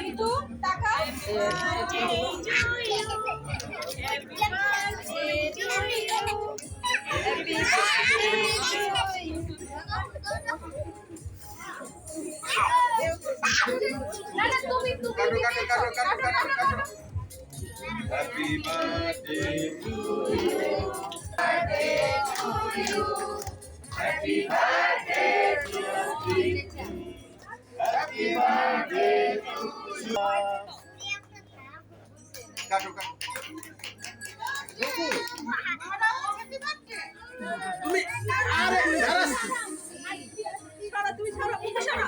itu tackau. Happy birthday to you. Happy birthday to you. Happy birthday to you. Kato. তুমি আরে দাঁড়াস সারা তুই সারা উঠে সারা